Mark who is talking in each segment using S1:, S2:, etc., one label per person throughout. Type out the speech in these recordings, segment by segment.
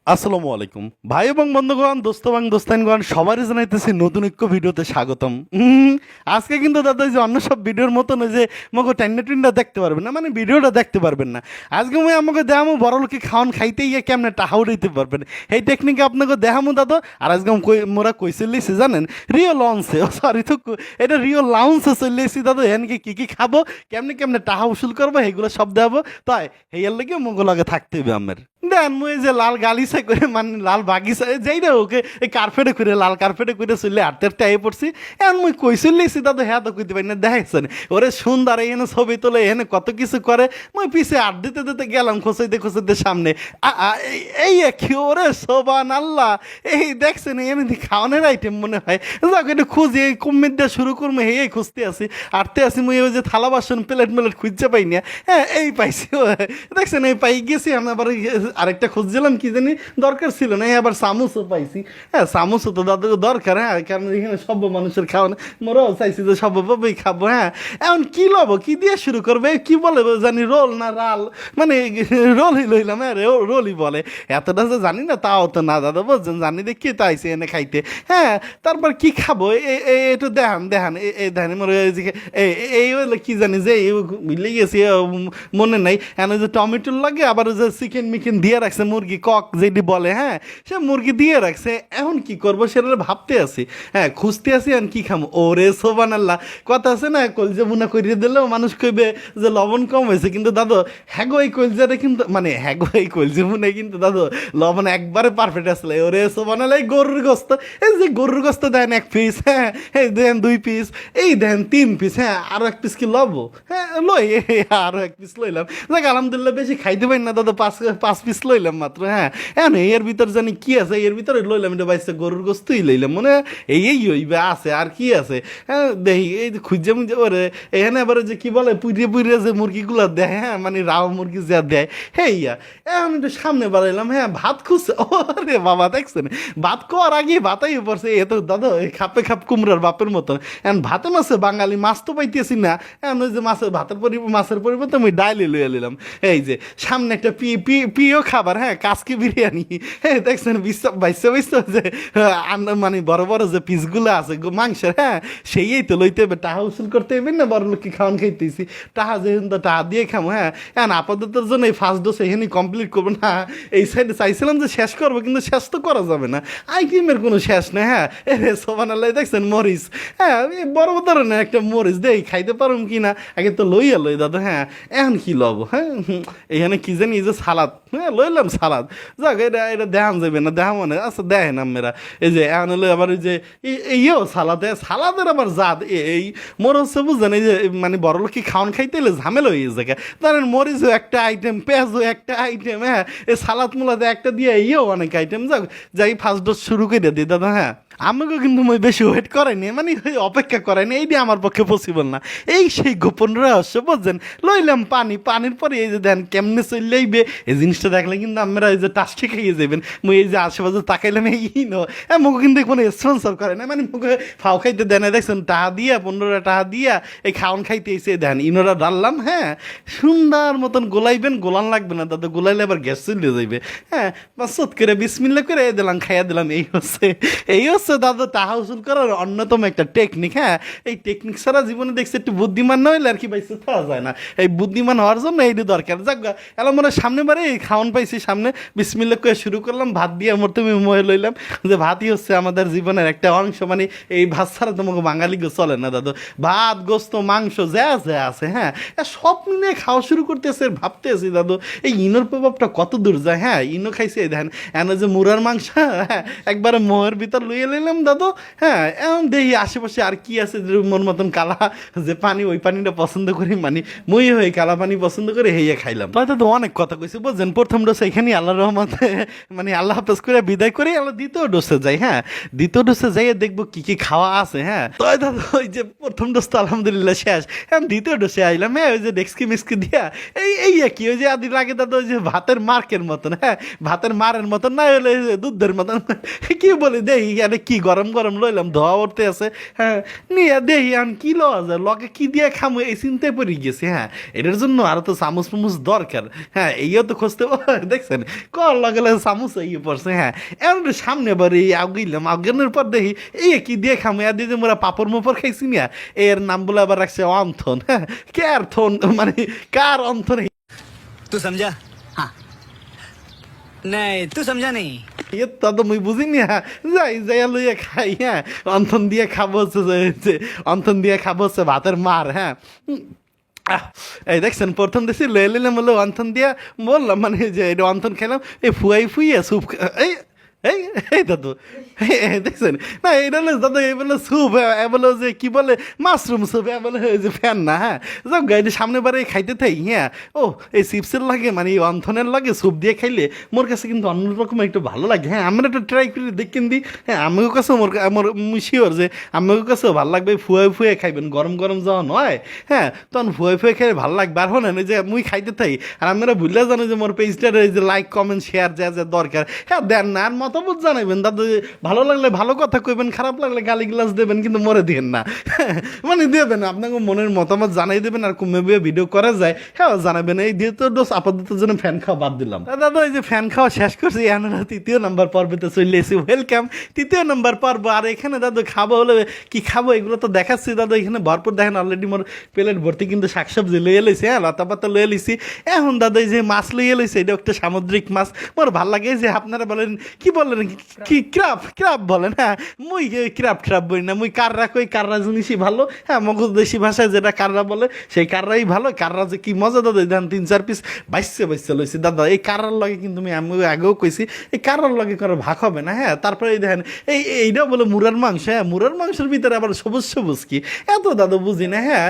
S1: আসসালামু আলাইকুম ভাই এবং বন্ধুগণ দোস্ত এবং দোস্তানগণ সবারই জানাইতেছি নতুন এক ভিডিওতে স্বাগতম। আজকে কিন্তু দাদা যে অন্য সব ভিডিওর মতন ওই যে আমাকে টেন্ডা টেন্ডা দেখতে পারবেন না, মানে ভিডিওটা দেখতে পারবেন না। আজকে আমি আমাকে দেখামো বড় লোকে খাওয়ান খাইতে গিয়ে কেমনে টাহাও দিতে পারবেন এই টেকনিক আপনাকে দেখামো দাদা। আর আজকে আমি মোরা কইসিলিছি জানেন রিও লঞ্চে, ও সরি তো এটা রিও লাউন্সে চলে এসেছি দাদা। এনকে কি কি খাবো, কেমনে কেমনে টাহা উসুল করবো এগুলো সব দেখাবো। তাই হেয়ার লেগে মোগো লাগে থাকতে হবে আমার। দেন মুই যে লাল গালিচা করে মানে লাল বাগিচা যেই রে ওকে এই কার্পেটে করে লাল কার্পেটে করে চললে আটতে আটতে আই পড়ছি। এখন মুই কইসিলেছি দাদা হ্যাঁ তো কইতে পারি না দেখাইছেন ওরে সুন্দর এখানে ছবি তোলে এখানে কত কিছু করে। মুই পিছে আট দিতে দিতে গেলাম খোঁচাইতে খোঁচাইতে সামনে এই কি ওরে সোবান আল্লাহ। এই দেখছেন এমনি খাওয়ানোর আইটেম মনে হয়। যাক একটু খুঁজি এই কুমির দিয়ে শুরু করবো এই খুঁজতে আসি আটতে আসি মুই ওই যে থালা বাসন প্লেট মেলেট খুঁজতে পাই না। হ্যাঁ এই পাইছি দেখছেন এই পাই গেছি আমি আবার আরেকটা খুঁজছিলাম কি জানি দরকার ছিল না, এই আবার চামচও পাইছি। হ্যাঁ চামচও তো দাদা দরকার, হ্যাঁ কারণ এখানে সব মানুষের খাওয়ানো মোরাও চাইছি যে সবভাবেই খাবো। হ্যাঁ এখন কি লবো কি দিয়ে শুরু করবে কি বলে জানি রোল না রাল, মানে রোলই লইলাম। হ্যাঁ রোলই বলে, এতটা যে জানি না তাও তো না দাদা বুঝছেন, জানি দেখি তো আইসি এনে খাইতে। হ্যাঁ তারপর কি খাবো একটু দেখান দেখান এই দেখান মোর এই কি জানি যে বুঝলে গেছি মনে নাই এনে যে টমেটোর লাগে আবার যে চিকেন মিকেন দিয়ে রাখছে মুরগি কক যেটি বলে। হ্যাঁ সে মুরগি দিয়ে রাখছে, এখন কি করবো সেটা ভাবতে আছি। হ্যাঁ খুঁজতে আছি এখন কি খামো। ওরে সোবান আল্লাহ, কথা আছে না কলজা বুনা করিয়ে দিলেও মানুষ কইবে যে লবণ কম হয়েছে, কিন্তু দাদু হ্যাগো এই কলজাটা কিন্তু মানে হ্যাগো এই কলজা বুনে কিন্তু দাদু লবণ একবারে পারফেক্ট আসলে। ওরে সোবান আল্লাহ এই গরুর গোস্ত, এই যে গরুর গোস্ত দেন এক পিস, হ্যাঁ এই দেন দুই পিস, এই দেন তিন পিস, হ্যাঁ আরো এক পিস কি লবো, হ্যাঁ লই আরো এক পিস লইলাম। দেখ আলহামদুলিল্লাহ বেশি খাইতে পারি না দাদা, পাঁচ পাঁচ পিস লইলাম মাত্র। হ্যাঁ এখন এর ভিতর জানি কি আছে, এর ভিতরে লইলাম এটা বাইসে গরুর গোস্তই লইলাম মনে এই হইবে আছে আর কি আছে। হ্যাঁ দেখি এই যে খুঁজে মুজে ওরে এখানে আবার যে কি বলে পুড়িয়ে পুড়িয়ে যে মুরগিগুলো দেয়, হ্যাঁ মানে রাও মুরগি যা দেয় হেইয়া। এখন একটু সামনে বাড়াইলাম, হ্যাঁ ভাত খুঁজছে। ওরে বাবা দেখছেন ভাত খাওয়ার আগে ভাতাই পড়ছে, এ তো দাদা এই খাপে খাপ কুমড়ার বাপের মতন। এখন ভাতে মাছে বাঙালি মাছ তো পাইতেছি না, এখন ওই যে মাছের ভাতের মাছের পরিবর্তে আমি ডাইলে লইয়া নিলাম। এই যে সামনে একটা প্রিয় খাবার, হ্যাঁ কাসকি বিরিয়ানি। হ্যাঁ দেখছেন বাইসে বাইসে যে মানে বড় বড় যে পিসগুলো আছে মাংসের, হ্যাঁ সেই তো লইতে হবে। টাহা উসুল করতে হবে না, বড় লোককে খাওয়ান খাইতেছি টাহা যেহেতু তো টাহা দিয়ে খাবো। হ্যাঁ এখন আপাততের জন্য এই ফার্স্ট ডোজ এখানেই কমপ্লিট করবো না। এই সাইডে চাইছিলাম যে শেষ করবো কিন্তু শেষ তো করা যাবে না, আইটেমের কোনো শেষ নেই। হ্যাঁ এ সোবান আল্লাহ দেখছেন মরিচ, হ্যাঁ বড় ধরনের একটা মরিচ দেই খাইতে পারুম কি না আগে তো লইয়া লই দাদা। হ্যাঁ এখন কি লব, হ্যাঁ এখানে কি জানি এই যে সালাদ, হ্যাঁ লইলাম সালাদ। যাক এটা এটা দেখান যাবে না দেখা মানে আচ্ছা দেখেন আমরা এই যে এখন হলো আবার ওই যে ইয়েও সালাদে সালাদের আবার জাত এই মোর হচ্ছে বুঝছেন এই যে মানে বড় লোক কি খাওয়ান খাইতে এলে ঝামেলা হয়ে যায়। ধরেন মরিচও একটা আইটেম, পেঁয়াজও একটা আইটেম, হ্যাঁ এই সালাদ মুলাতে একটা দিয়ে ইয়েও অনেক আইটেম। যাক যাই ফার্স্ট ডোজ শুরু করে দিই দাদা। হ্যাঁ আমাকেও কিন্তু মই বেশি ওয়েট করাইনি, মানে অপেক্ষা করাইনি, এইটা আমার পক্ষে পসিবল না। এই সেই গোপন রহস্য বুঝছেন। লইলাম পানি, পানির পরে এই যে দেন কেমনে চললেইবে এই জিনিসটা দেখলে কিন্তু আমরা এই যে টাস্টে খাইয়ে যাবেন। মুই এই যে আশেপাশে তাকাইলাম এই নো মুখে কিন্তু কোনো স্পন্সর করে না, মানে মুখে ফাও খাইতে দেন দেখছেন টাহা দিয়া 15 টাকা দিয়া এই খাওয়ান খাইতে এসে দেন ইনোরা ডাললাম। হ্যাঁ সুন্দর মতন গোলাইবেন, গোলান লাগবে না দাদা, গোলাইলে আবার গ্যাস চলে যাইবে। হ্যাঁ বা সত করে বিসমিল্লা করে দিলাম খাইয়া দিলাম। এই হচ্ছে দাদা টাহা উসুল করার অন্যতম একটা টেকনিক। হ্যাঁ এই টেকনিক ছাড়া জীবনে দেখছি একটু বুদ্ধিমান না হইলে আর কি পাইছে পাওয়া যায় না। এই বুদ্ধিমান হওয়ার জন্য এইটি দরকার। যাক এলাম মনে সামনে বারে এই খাওয়ান পাইছি সামনে বিসমিল্লা করে শুরু করলাম। ভাত দিয়ে আমার তুমি মহে লইলাম যে ভাতই হচ্ছে আমাদের জীবনের একটা অংশ, মানে এই ভাত ছাড়া তোমাকে বাঙালি চলে না দাদু। ভাত গোস্ত মাংস যা যা আছে, হ্যাঁ সব মিলে খাওয়া শুরু করতেছে। ভাবতে আছি দাদু এই ইনোর প্রভাবটা কত দূর যায়। হ্যাঁ ইনো খাইছে দেখেন এনে যে মুরার মাংস, হ্যাঁ একবারে মোহের ভিতর লইয়ে লইলাম দাদু। হ্যাঁ এখন দেখি আশেপাশে আর কি আছে যে মোর মতন কালা যে পানি ওই পানিটা পছন্দ করি, মানে মই হয়ে কালা পানি পছন্দ করে হেয়ে খাইলাম। তাই তো অনেক কথা কইছি বুঝছেন। প্রথম ডোজ এখানে আল্লাহ রহমতে মানে আল্লাহ হাফেজ করে বিদায় করে আল্লাহ দ্বিতীয় ডোজে যাই। হ্যাঁ দ্বিতীয় ডোজে যাইয়ে দেখবো কি কি খাওয়া আছে। হ্যাঁ তাই দাদা ওই যে প্রথম ডোজ তো আলহামদুলিল্লাহ শেষ, এখন দ্বিতীয় ডোজে আইলাম। হ্যাঁ ওই যে ডেক্সকি মিক্সকি দিয়া এই কি ওই যে আদি লাগে দাদা ওই যে ভাতের মার্কের মতন, হ্যাঁ ভাতের মারের মতন না হলে দুধের মতন কি বলি দেই কি গরম গরম লইলাম ধোয়া উঠতে আছে, হ্যাঁ নিয়ে দেখি আন কি লওয়া যায়, লকে কি দিয়ে খামো এই চিন্তায় পড়ে গেছি। হ্যাঁ এটার জন্য আরো তো চামচ ফামুচ দরকার। হ্যাঁ এইও তো খুঁজতে দেখছেন কর লগে লগে চামচ ইয়ে পড়ছে। হ্যাঁ এমন সামনে বারে আগিলাম, আগানোর পর দেখি এই কি দিয়ে খামো, এর দিয়ে যে মোরা পাপড় মোপড় খাইছি না, এর নাম বলে আবার রাখছে অন্থন। হ্যাঁ কার থন মানে কার অন্থন।
S2: तू समझा? हाँ। नहीं तू समझा नहीं।
S1: তা তো মুই বুঝিনি। হ্যাঁ যাই যাইয়া লইয়া খাই। হ্যাঁ অন্থন দিয়ে খাবো হচ্ছে অন্থন দিয়ে খাবো হচ্ছে ভাতের মার। হ্যাঁ এই দেখছেন প্রথম দেশে লয়ে নিলাম বলে অন্থন দিয়া বললাম মানে যে এটা অন্থন খেলাম এই ফুয়াই ফুইয়া স্যুপ এই এই এই দাদু দেখছেন না এটা দাদু এই বলে স্যুপ, এ বলে যে কি বলে মাশরুম স্যুপ, এ বলে যে ফ্যান না। হ্যাঁ যাক গাড়ি সামনে বারে খাইতে থাই। হ্যাঁ ও এই চিপসের লাগে মানে এই অন্থনের লাগে স্যুপ দিয়ে খাইলে মোর কাছে কিন্তু অন্যরকম একটু ভালো লাগে। হ্যাঁ আমরা একটু ট্রাই করে দেখেন দিই। হ্যাঁ আমাকে কাছেও মোর শিওর যে আমাকে কাছেও ভালো লাগবে। ফুয়ে ফুয়ে খাইবেন গরম গরম যখন হয়, হ্যাঁ তখন ফুয়ে ফুয়ে খাইলে ভালো লাগবে। আর হলেন যে মুই খাইতে থাই আর আপনারা ভুলে জানো যে মোর পেজটার যে লাইক কমেন্ট শেয়ার যা যা দরকার হ্যাঁ দেন না, আর মতামত জানাবেন দাদু। ভালো লাগলে ভালো কথা কইবেন, খারাপ লাগলে গালি গ্লাস দেবেন, কিন্তু মরে দিয়েন না। মানে দেবেন আপনাকে মনের মতামত জানাই দেবেন। আর কমে বিয়ে ভিডিও করা যায় হ্যাঁ জানাবেন। এই দ্বিতীয় ডোজ আপাতত জন্য ফ্যান খাওয়া বাদ দিলাম। দাদা এই যে ফ্যান খাওয়া শেষ করছি, আমরা তৃতীয় নাম্বার পর্বতে চলে এসেছি। ওয়েলকাম তৃতীয় নাম্বার পর্ব। আর এখানে দাদু খাবো হলে কি খাবো এগুলো তো দেখাচ্ছি দাদু। এখানে ভরপুর দেখেন অলরেডি মোর প্লেট ভর্তি কিন্তু শাকসবজি লইয়ে লইছে। হ্যাঁ লতা পাতা লইয়ে লইছি। এখন দাদা এই যে মাছ লইয়ে লইছে, এটা একটা সামুদ্রিক মাছ। মোর ভাল লাগে যে আপনারা বলেন কি বলেন কি ক্রাব ক্রাব বলেন। হ্যাঁ মুই ক্রাব ট্রাব বলি না, মুই কাররা কই কাররা জিনিসই ভালো। হ্যাঁ মগজ দেশি ভাষায় যেটা কাররা বলে সেই কাররাই ভালো। কাররা যে কি মজা দাদা দেন 3-4 পিস বাইসে বাইসে লইছি দাদা। এই কাররার লগে কিন্তু আমি আগেও কইছি এই কাররার লগে করে ভাগ হবে না। হ্যাঁ তারপরে এই দেখেন এইটা বলে মুরার মাংস। হ্যাঁ মুরার মাংসের ভিতরে আবার সবুজ সবুজ কি এত দাদা বুঝি না। হ্যাঁ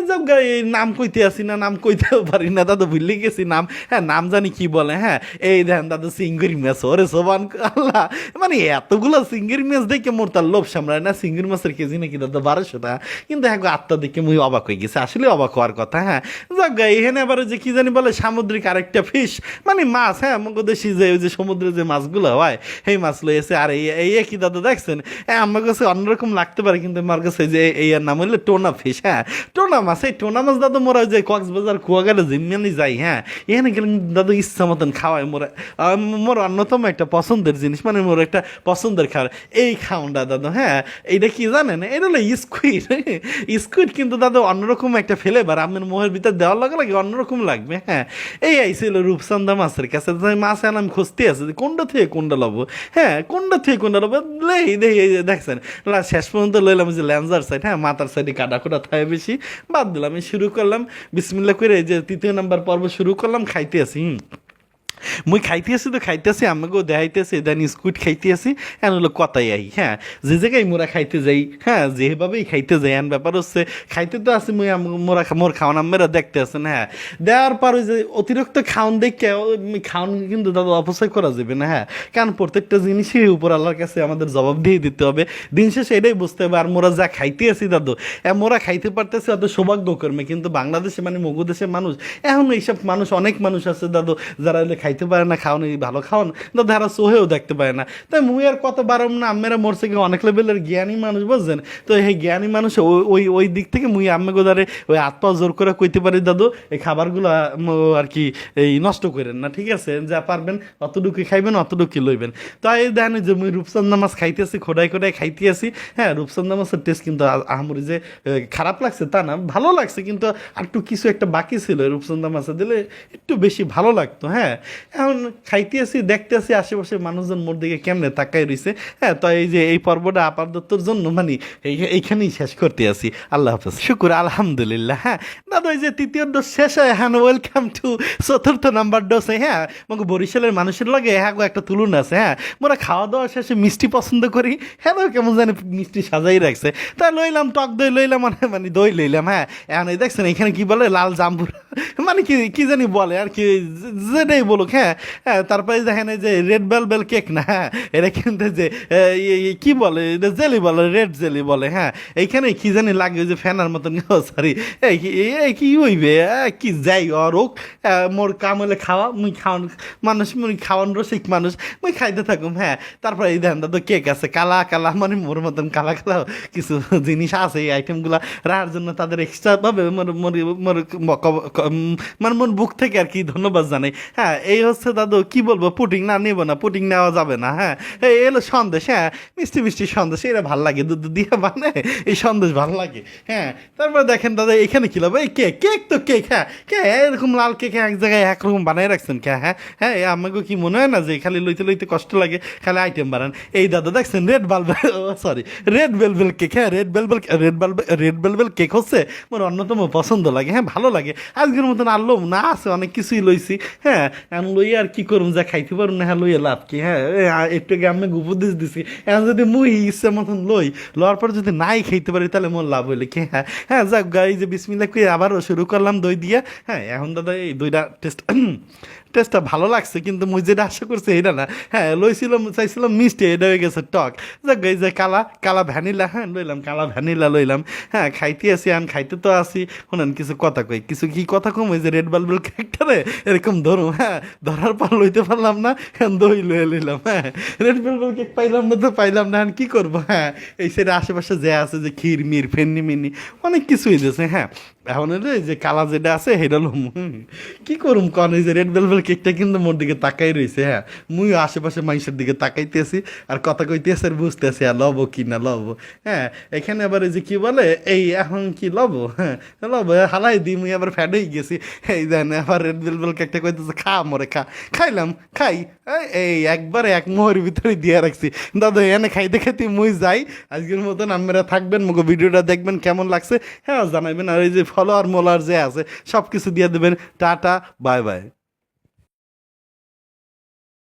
S1: যাক এই নাম কইতে আসি না, নাম কইতেও পারি না দাদা, ভুলে গেছি নাম। হ্যাঁ নাম জানি কি বলে। হ্যাঁ এই দেখেন দাদা চিংড়ি মাছ, ওরে সোবান আল্লাহ মানে এতগুলো চিংড়ি মাছ দেখে মোর তার লোভ সামলায় না। চিংড়ি মাছের কেজি নাকি দাদা 1200 টাকা, কিন্তু হ্যাঁ আত্মা দেখে মুই অবাক হয়ে গেছে, আসলে অবাক হওয়ার কথা। হ্যাঁ যাক এখানে আবার যে কি জানি বলে সামুদ্রিক আরেকটা ফিশ মানে মাছ। হ্যাঁ মগদেশি যে ওই যে সমুদ্রে যে মাছগুলো হয় সেই মাছ লইয়েছে। আর এই কি দাদা দেখছেন আমার কাছে অন্যরকম লাগতে পারে, কিন্তু আমার কাছে যে এই এর নাম হইলে টোনা ফিশ। হ্যাঁ টোনা মাছ, এই টোনা মাছ দাদা মোরা যে কক্সবাজার কুয়াকাটা জিম্মানি যাই। হ্যাঁ এখানে গেলে দাদা ইচ্ছা মতন খাওয়ায় মোরা। মোর অন্যতম একটা পছন্দের জিনিস মানে মোর একটা পছন্দের খাবার এই খাওয়ানটা দাদা। হ্যাঁ এইটা কি জানেন এটা হলো স্কুইড। স্কুইড কিন্তু দাদা অন্যরকম একটা ফ্লেভার আপনার মুখের ভিতর দেওয়ার লগে লাগে অন্যরকম লাগবে। হ্যাঁ এই আইছিল রূপসান্দা মাছের কাছে, মাছ আনাম খুঁজতে আছে যে কোনটা থেকে কোনটা লবো। হ্যাঁ কোনটা থেকে কোনটা লবো দেখছেন শেষ পর্যন্ত লইলাম যে ল্যান্সার সাইড। হ্যাঁ মাথার সাইডে কাটা খোটা থাকে বেশি, বাদ দিলাম। আমি শুরু করলাম বিসমিল্লাহ করে এই যে তৃতীয় নাম্বার পর্ব শুরু করলাম, খাইতে আসি। মুই খাইতে আসি তো খাইতে আসি আমাকেও দেখাইতেছে দেন স্কুইড খাইতে আসি। এন হলো কথাই আই। হ্যাঁ যে জায়গায় মোরা খাইতে যাই, হ্যাঁ যেভাবেই খাইতে যাই এন ব্যাপার হচ্ছে খাইতে তো আসি মুই মোর খাওয়ান আমেরা দেখতে আসেন। হ্যাঁ দেওয়ার পর ওই যে অতিরিক্ত খাওয়ান দেখে খাওয়ান কিন্তু দাদা অপচয় করা যাবে না। হ্যাঁ কারণ প্রত্যেকটা জিনিসই উপর আল্লাহর কাছে আমাদের জবাব দিয়ে দিতে হবে, দিন শেষে এটাই বুঝতে হবে। আর মোরা যা খাইতে আসি দাদু মোরা খাইতে পারতেছি অত সৌভাগ্যকর্মে, কিন্তু বাংলাদেশে মানে মগু দেশের মানুষ এখন এইসব মানুষ অনেক মানুষ আছে দাদু যারা খাইতে পারে না, খাওয়ানো ভালো খাওয়ান দাদা এরা চোহেও দেখতে পারে না। তাই মুই আর কত বারম না আমেরা মরছে কি অনেক লেভেলের জ্ঞানী মানুষ বুঝছেন। তো এই জ্ঞানী মানুষ ওই দিক থেকে মুই আম্মে গোদারে ওই আত্মা জোর করে কইতে পারি দাদু এই খাবারগুলো আর কি এই নষ্ট করেন না, ঠিক আছে যা পারবেন অতটুকু খাইবেন অতটুকু লইবেন। তাই দেখেন যে মুই রূপচান্দা মাছ খাইতেছি খোদাই খোদাই খাইতে আসি। হ্যাঁ রূপচান্দা মাছের টেস্ট কিন্তু আহামরি যে খারাপ লাগছে তা না, ভালো লাগছে, কিন্তু আর একটু কিছু একটা বাকি ছিল রূপচান্দা মাছে দিলে একটু বেশি ভালো লাগতো। হ্যাঁ এখন খাইতে আসি দেখতে আসি আশেপাশে মানুষজন মোর দিকে কেমনে তাকাই রয়েছে। হ্যাঁ তো এই যে এই পর্বটা আপাততর জন্য মানে এইখানেই শেষ করতে আসি। আল্লাহ হাফেজ, শুকুর আলহামদুলিল্লাহ। হ্যাঁ দাদা এই যে তৃতীয় ডোজ শেষ হয়। হ্যাঁ ওয়েলকাম টু চতুর্থ নাম্বার ডোজে। হ্যাঁ আমাকে বরিশালের মানুষের লাগে হ্যাঁ একটা তুলনা আছে। হ্যাঁ মোরা খাওয়া দাওয়া শেষে মিষ্টি পছন্দ করি। হ্যাঁ কেমন জানি মিষ্টি সাজাই রাখছে, তাই লইলাম টক দই লইলাম মানে দই লইলাম। হ্যাঁ এখন এই দেখছেন এখানে কি বলে লাল জাম্বুর মানে কি জানি বলে আর কি যেটাই বলো বলুক, হ্যাঁ হ্যাঁ। তারপরে দেখেন এই যে রেড বেলবেল কেক না, হ্যাঁ এটা কিন্তু যে কি বলে, এটা জেলি বলে, রেড জেলি বলে, হ্যাঁ এইখানে কি জানি লাগে ওই যে ফ্যানার মতন, সরি এই কি হইবে, কি যাই অরোক, মোর কাম হলে খাওয়া, মুই খাওয়ান মানুষ, মুই খাওয়ান রসিক মানুষ, মুই খাইতে থাকুম, হ্যাঁ। তারপরে এই দেখেন দাদা কেক আছে কালা কালা, মানে মোর মতন কালা কালা কিছু জিনিস আছে, এই আইটেমগুলো রাখার জন্য তাদের এক্সট্রাভাবে মানে মোর বুক থেকে আর কি ধন্যবাদ জানাই, হ্যাঁ। এই হচ্ছে দাদু কি বলবো, পুডিং না নেব না, পুডিং নেওয়া যাবে না, হ্যাঁ। এই এলো সন্দেশ, হ্যাঁ মিষ্টি মিষ্টি সন্দেশ, এটা ভাল লাগে, দুধ দিয়ে বানায় এই সন্দেশ ভাল লাগে, হ্যাঁ। তারপরে দেখেন দাদা এখানে কি লাভ, এই কেক, কেক তো কেক, হ্যাঁ কে এরকম লাল কেক এক জায়গায় একরকম বানাই রাখছেন কে, হ্যাঁ হ্যাঁ। আমাকে কি মনে হয় না যে খালি লইতে লইতে কষ্ট লাগে, খালি আইটেম বানান। এই দাদা দেখছেন রেড বালবেল, সরি রেড বেলবেল কেক, হ্যাঁ রেড বেলবেল কেক হচ্ছে আমার অন্যতম পছন্দ লাগে, হ্যাঁ ভালো লাগে। আজকের মতন আর লম না, আছে অনেক কিছুই লইছি, হ্যাঁ এখন লই আর কি করুম, যা খাইতে পারুন না, হ্যাঁ লইয়া লাভ কি, হ্যাঁ একটু আগে আমি উপদেশ দিছি, এখন যদি মুই ইচ্ছা মতন লই, লওয়ার পর যদি নাই খাইতে পারি তাহলে মোর লাভ হইলে কি, হ্যাঁ হ্যাঁ। যাক গাই যে বিসমিল্লাহ কই আবারও শুরু করলাম দই দিয়ে, হ্যাঁ এখন দাদা এই দইটা টেস্টটা ভালো লাগছে, কিন্তু মুই যেটা আশা করছি এটা না, হ্যাঁ লইছিলাম চাইছিলাম মিষ্টি, এটা হয়ে গেছে টক। যাক গাই যে কালা কালা ভ্যানিলা, হ্যাঁ লইলাম কালা ভ্যানিলা লইলাম, হ্যাঁ খাইতে আসি, আন খাইতে তো আসি, শোনেন কিছু কথা কই, কিছু কি কথা কম, ওই যে রেড বালবেল কেকটারে এরকম ধরুন, হ্যাঁ ধরার পর লইতে পারলাম না, হ্যাঁ দই লয়ে লইলাম, হ্যাঁ রেড বালবেল কেক পাইলাম না তো পাইলাম না, কি করবো, হ্যাঁ এই সাইডে আশেপাশে যে আছে যে ক্ষীর মির ফেন্নি মিনি অনেক কিছুই দিয়েছে, হ্যাঁ। এখন হলো এই যে কালা যেটা আছে সেটা লম, কি করুম কন, এই যে রেড বেলবেল কেকটা কিন্তু মোর দিকে তাকাই রয়েছে, হ্যাঁ মুই আশেপাশে মানুষের দিকে তাকাইতেছি আর কথা কইতেছি আর বুঝতেছি আর লব কি না লব, হ্যাঁ। এখানে আবার এই যে কি বলে এই এখন কি লব, হ্যাঁ লব হালাই দিই, মুই আবার ফ্যাট হয়ে গেছি, এই দেন আবার রেড বেলবেল কেকটা কইতেছে খা মরে খা, খাইলাম খাই, এই একবারে এক মোহরের ভিতরে দিয়ে রাখছি। দাদা এনে খাইতে খাইতে মুই যাই, আজকের মতন আপনারা থাকবেন, মুখো ভিডিওটা দেখবেন কেমন লাগছে, হ্যাঁ জানাবেন। আর এই যে ফলোয়ার মোলার যে আছে সব কিছু দিয়ে দেবেন। Tata bye bye.